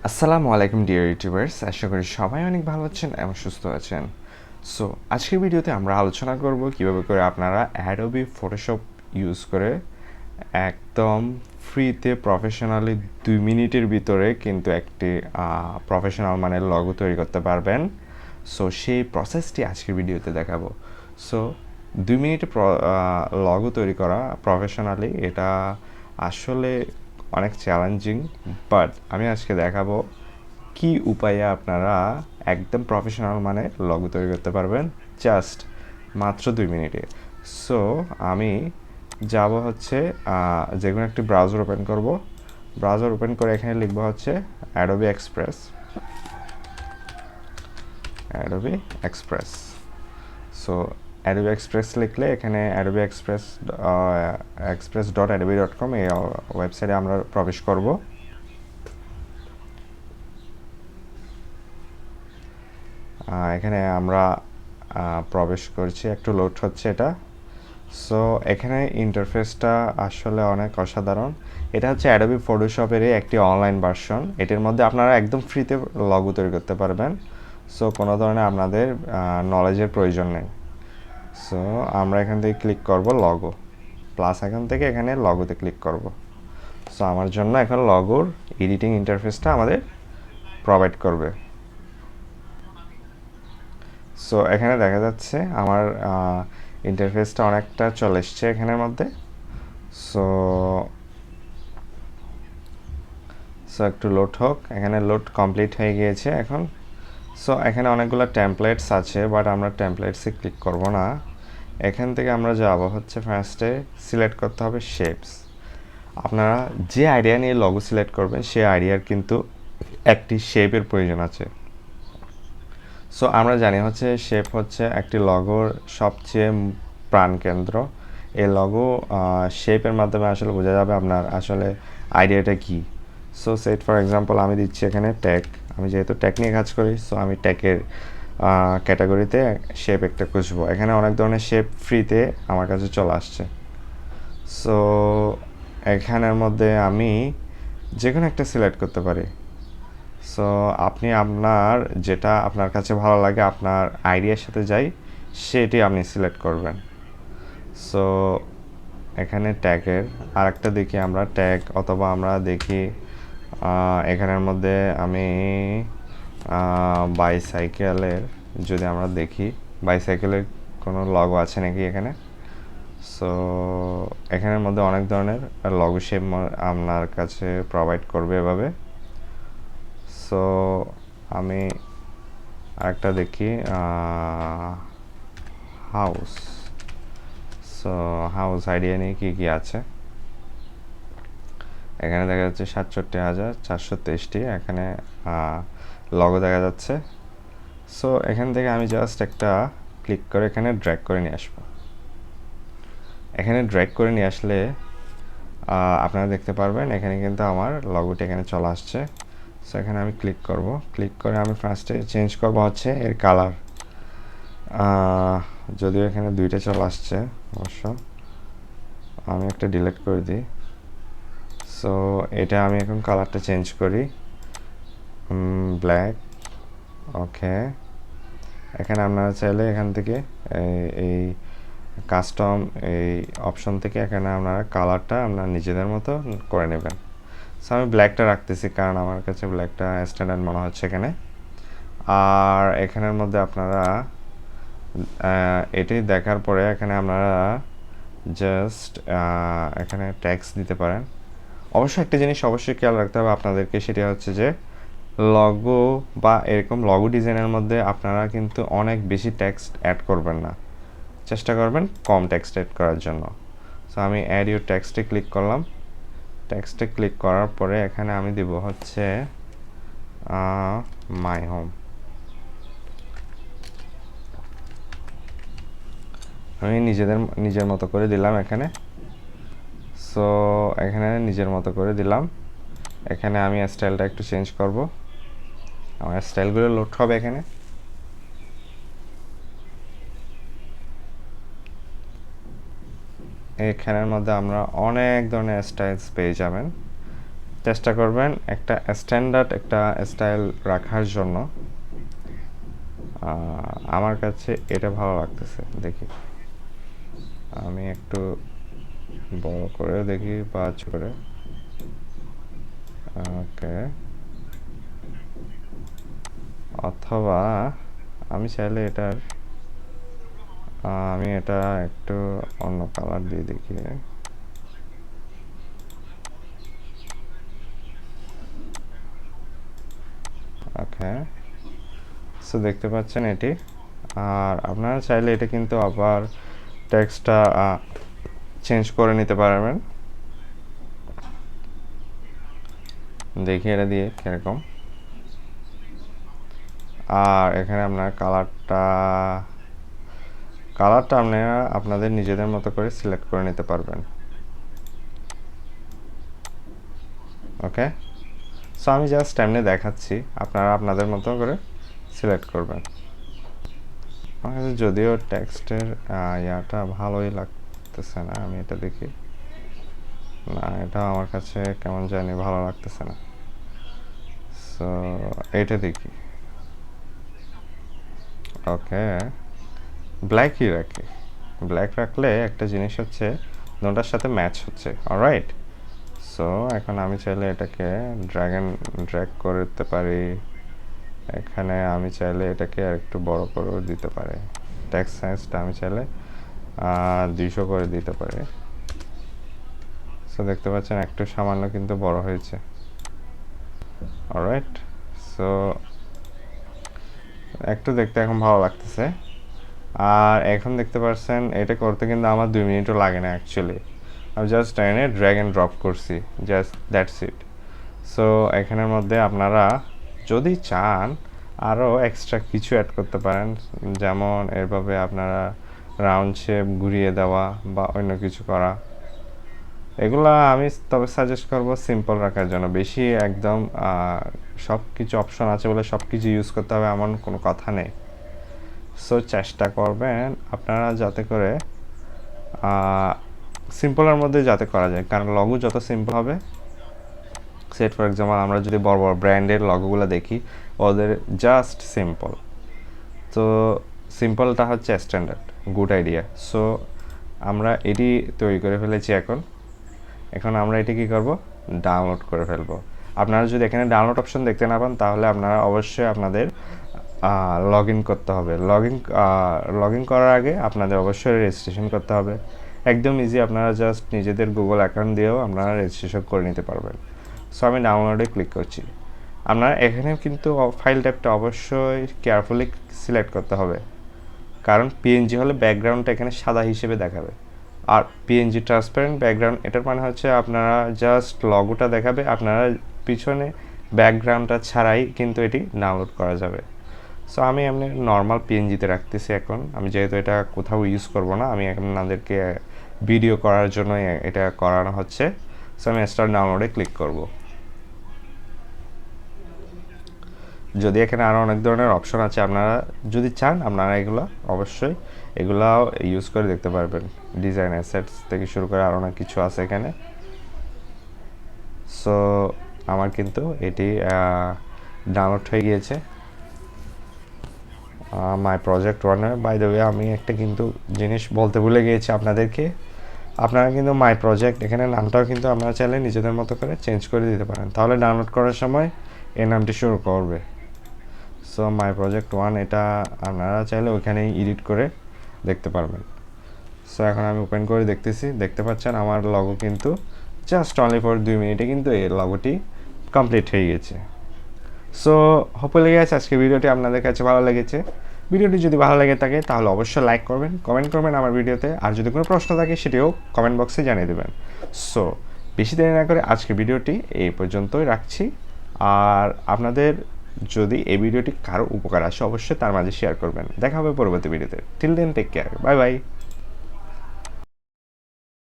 আসসালামু আলাইকুম deer YouTubers, আশা করি সবাই অনেক ভালো আছেন এবং সুস্থ আছেন। সো আজকের ভিডিওতে আমরা আলোচনা করব কিভাবে করে আপনারা অ্যাডোবি ফটোশপ ইউজ করে একদম ফ্রিতে প্রফেশনালি 2 মিনিটের ভিতরে কিন্তু একটি প্রফেশনাল মানের লগো তৈরি করতে পারবেন। সো সেই প্রসেসটি আজকের ভিডিওতে দেখাবো। সো 2 মিনিটে লগো তৈরি করা প্রফেশনালি এটা আসলে অনেক চ্যালেঞ্জিং, বাট আমি আজকে দেখাবো কি উপায়ে আপনারা একদম প্রফেশনাল মানে লগো তৈরি করতে পারবেন জাস্ট মাত্র 2 মিনিটে। সো আমি যাব হচ্ছে যে কোনো একটি ব্রাউজার ওপেন করব। ব্রাউজার ওপেন করে এখানে লিখবো হচ্ছে Adobe express. Adobe express. So Adobe express লিখলে এখানে অ্যাডোবি express.adobe.com এই ওয়েবসাইটে আমরা প্রবেশ করব। এখানে আমরা প্রবেশ করছি, একটু লোড হচ্ছে এটা। সো এখানে ইন্টারফেসটা আসলে অনেক অসাধারণ। এটা হচ্ছে অ্যাডোবি ফটোশপেরই একটি অনলাইন ভার্সন। এটির মধ্যে আপনারা একদম ফ্রিতে লগো তৈরি করতে পারবেন। সো কোনো ধরনের আপনাদের নলেজের প্রয়োজন নেই। সো আমরা এখান থেকে ক্লিক করব লগো, প্লাস এখান থেকে এখানে লগোতে ক্লিক করব। সো আমার জন্য এখন লগোর এডিটিং ইন্টারফেসটা আমাদের প্রোভাইড করবে। সো এখানে দেখা যাচ্ছে আমার ইন্টারফেসটা অনেকটা চলে এসছে এখানের মধ্যে। সো সো একটু লোড হোক। এখানে লোড কমপ্লিট হয়ে গিয়েছে এখন। সো এখানে অনেকগুলো টেমপ্লেটস আছে, বাট আমরা টেমপ্লেটসে ক্লিক করব না। এখান থেকে আমরা যাব হচ্ছে ফার্স্টে সিলেক্ট করতে হবে শেপস। আপনারা যে আইডিয়া নিয়ে লগো সিলেক্ট করবেন সেই আইডিয়ার কিন্তু একটি শেপের প্রয়োজন আছে। সো আমরা জানি হচ্ছে শেপ হচ্ছে একটি লগোর সবচেয়ে প্রাণকেন্দ্র। এই লগো শেপের মাধ্যমে আসলে বোঝা যাবে আপনার আসলে আইডিয়াটা কী। সো সেট ফর এক্সাম্পল আমি দিচ্ছি এখানে ট্যাগ। আমি যেহেতু ট্যাগ নিয়ে কাজ করি, সো আমি ট্যাগের ক্যাটাগরিতে শেপ একটা খুঁজবো। এখানে অনেক ধরনের শেপ ফ্রিতে আমার কাছে চলে আসছে। সো এখানের মধ্যে আমি যে কোনো একটা সিলেক্ট করতে পারি। সো আপনি আপনার যেটা আপনার কাছে ভালো লাগে, আপনার আইডিয়ার সাথে যাই, সেটি আপনি সিলেক্ট করবেন। সো এখানে ট্যাগের আরেকটা দেখি আমরা ট্যাগ, অথবা আমরা দেখি এখানের মধ্যে আমি বাইসাইকেলের, যদি আমরা দেখি বাইসাইকেলের কোনো লগো আছে নাকি এখানে। সো এখানের মধ্যে অনেক ধরনের লগো শেপ আপনার কাছে প্রোভাইড করবে এভাবে। সো আমি আরেকটা দেখি হাউস। সো হাউস আইডিয়া নিয়ে কী কী আছে এখানে দেখা যাচ্ছে 67,423টি এখানে লগো দেখা যাচ্ছে। সো এখান থেকে আমি জাস্ট একটা ক্লিক করে এখানে ড্র্যাগ করে নিয়ে আসবো। এখানে ড্র্যাগ করে নিয়ে আসলে আপনারা দেখতে পারবেন এখানে কিন্তু আমার লগোটি এখানে চলে আসছে। সো এখানে আমি ক্লিক করব। ক্লিক করে আমি ফার্স্টে চেঞ্জ করব হচ্ছে এর কালার। যদিও এখানে দুইটা চলে আসছে, অবশ্য আমি একটা ডিলিট করে দিই। সো এটা আমি এখন কালারটা চেঞ্জ করি, ব্ল্যাক। ওকে, এখানে আপনারা চাইলে এখান থেকে এই কাস্টম এই অপশন থেকে এখানে আপনারা কালারটা আপনার নিজেদের মতো করে নেবেন। সো আমি ব্ল্যাকটা রাখতেছি, কারণ আমার কাছে ব্ল্যাকটা স্ট্যান্ডার্ড মনে হচ্ছে এখানে। আর এখানের মধ্যে আপনারা এটি দেখার পরে এখানে আপনারা জাস্ট এখানে ট্যাক্স দিতে পারেন। অবশ্যই একটা জিনিস অবশ্যই খেয়াল রাখতে হবে আপনাদেরকে, সেটা হচ্ছে যে লগো বা এরকম লগো ডিজাইনের মধ্যে আপনারা কিন্তু অনেক বেশি টেক্সট অ্যাড করবেন না, চেষ্টা করবেন কম টেক্সট অ্যাড করার জন্য। সো আমি অ্যাড ইউর টেক্সটে ক্লিক করলাম। টেক্সটে ক্লিক করার পরে এখানে আমি দিব হচ্ছে মাই হোম। আমি নিজের মতো করে দিলাম এখানে। সো এখানে নিজের মতো করে দিলাম। এখানে আমি স্টাইলটা একটু চেঞ্জ করব। আমার স্টাইলগুলো লোড হবে এখানে। এখানের মধ্যে আমরা অনেক ধরনের স্টাইলস পেয়ে যাবেন। চেষ্টা করবেন একটা স্ট্যান্ডার্ড একটা স্টাইল রাখার জন্য। আমার কাছে এটা ভালো লাগতেছে। দেখি আমি একটু বড় করে দেখি বা ছোট করে। ওকে, অথবা আমি চাইলে এটার আমি এটা একটু অন্য কালার দিয়ে দেখি। ওকে, সো দেখতে পাচ্ছেন এটি। আর আপনারা চাইলে এটা কিন্তু আবার টেক্সটটা চেঞ্জ করে নিতে পারবেন। দেখি এটা দিয়ে কীরকম। আর এখানে আপনার কালারটা আপনারা আপনাদের নিজেদের মতো করে সিলেক্ট করে নিতে পারবেন। ওকে, সো আমি জাস্ট এমনি দেখাচ্ছি, আপনারা আপনাদের মতো করে সিলেক্ট করবেন। আমার কাছে যদিও টেক্সটের ইয়াটা ভালোই লাগতেছে না, আমি এটা দেখি। না, এটা আমার কাছে কেমন জানি ভালো লাগতেছে না। সো এইটা দেখি। ওকে, ব্ল্যাকই রাখি। ব্ল্যাক রাখলে একটা জিনিস হচ্ছে দুটোর সাথে ম্যাচ হচ্ছে। অলরাইট, সো এখন আমি চাইলে এটাকে ড্র্যাগ করতে পারি। এখানে আমি চাইলে এটাকে আর একটু বড় করেও দিতে পারি। টেক্সট সাইজটা আমি চাইলে 200 করে দিতে পারি। সো দেখতে পাচ্ছেন একটু সামান্য কিন্তু বড় হয়েছে। অলরাইট, সো একটু দেখতে এখন ভালো লাগতেছে। আর এখন দেখতে পাচ্ছেন এটা করতে কিন্তু আমার 2 মিনিটও লাগে না অ্যাকচুয়ালি। আমি জাস্ট এনে ড্র্যাগ অ্যান্ড ড্রপ করছি, জাস্ট দ্যাটস ইট। সো এখানের মধ্যে আপনারা যদি চান আরও এক্সট্রা কিছু অ্যাড করতে পারেন, যেমন এভাবে আপনারা রাউন্ড শেপ ঘুরিয়ে দেওয়া বা অন্য কিছু করা। এগুলা আমি তবে সাজেস্ট করব সিম্পল রাখার জন্য। বেশি একদম সব কিছু অপশন আছে বলে সব কিছু ইউজ করতে হবে এমন কোনো কথা নেই। সো চেষ্টা করবেন আপনারা যাতে করে সিম্পলের মধ্যে যাতে করা যায়, কারণ লগো যত সিম্পল হবে, সেট ফর এক্সাম্পল আমরা যদি বড় বড় ব্র্যান্ডের লগোগুলো দেখি ওদের জাস্ট সিম্পল। তো সিম্পলটা হচ্ছে স্ট্যান্ডার্ড, গুড আইডিয়া। সো আমরা এটি তৈরি করে ফেলেছি। এখন আমরা এটি কী করব, ডাউনলোড করে ফেলবো। আপনারা যদি এখানে ডাউনলোড অপশন দেখতে না পান তাহলে আপনারা অবশ্যই আপনাদের লগ ইন করতে হবে। লগ ইন করার আগে আপনাদের অবশ্যই রেজিস্ট্রেশন করতে হবে। একদম ইজি, আপনারা জাস্ট নিজেদের গুগল অ্যাকাউন্ট দিয়েও আপনারা রেজিস্ট্রেশন করে নিতে পারবেন। সো আমি ডাউনলোডে ক্লিক করছি। আপনারা এখানে কিন্তু ফাইল টাইপটা অবশ্যই কেয়ারফুলি সিলেক্ট করতে হবে, কারণ পিএনজি হলে ব্যাকগ্রাউন্ডটা এখানে সাদা হিসেবে দেখাবে। আর পিএনজি ট্রান্সপারেন্ট ব্যাকগ্রাউন্ড, এটার মানে হচ্ছে আপনারা জাস্ট লগোটা দেখাবে, আপনারা পিছনে ব্যাকগ্রাউন্ডটা ছাড়াই কিন্তু এটি ডাউনলোড করা যাবে। সো আমি এমনি নর্মাল পিএনজিতে রাখতেছি। এখন আমি যেহেতু এটা কোথাও ইউজ করব না, আমি আপনাদেরকে ভিডিও করার জন্য এটা করানো হচ্ছে। সো আমি স্টার্ট ডাউনলোডে ক্লিক করব। যদি এখানে আরও অনেক ধরনের অপশন আছে, আপনারা যদি চান আপনারা এগুলো অবশ্যই এগুলাও ইউজ করে দেখতে পারবেন। ডিজাইন অ্যাসেটস থেকে শুরু করে আরও অনেক কিছু আছে এখানে। সো আমার কিন্তু এটি ডাউনলোড হয়ে গিয়েছে মাই প্রজেক্ট ওয়ানে। বাই দ্য ওয়ে আমি একটা কিন্তু জিনিস বলতে ভুলে গিয়েছি আপনাদেরকে, আপনারা কিন্তু মাই প্রজেক্ট এখানে নামটাও কিন্তু আপনারা চাইলে নিজেদের মতো করে চেঞ্জ করে দিতে পারেন, তাহলে ডাউনলোড করার সময় এই নামটি শুরু করবে। সো মাই প্রজেক্ট ওয়ান এটা আপনারা চাইলে ওইখানেই এডিট করে দেখতে পারবেন। সো এখন আমি ওপেন করে দেখতেছি, দেখতে পাচ্ছেন আমার লগো কিন্তু জাস্ট অনলি ফর 2 মিনিটে কিন্তু এই লগোটি কমপ্লিট হয়ে গেছে। সো হোপফুলি গাইস আজকে ভিডিওটি আপনাদের কাছে ভালো লেগেছে। ভিডিওটি যদি ভালো লেগে থাকে তাহলে অবশ্যই লাইক করবেন, কমেন্ট করবেন আমার ভিডিওতে, আর যদি কোনো প্রশ্ন থাকে সেটিও কমেন্ট বক্সে জানিয়ে দেবেন। সো বেশি দেরি না করে আজকে ভিডিওটি এই পর্যন্তই রাখছি। আর আপনাদের যদি এই ভিডিওটি কারো উপকার আসে অবশ্যই তার মাঝে শেয়ার করবেন। দেখা হবে পরবর্তী ভিডিওতে। Till then take care, bye by.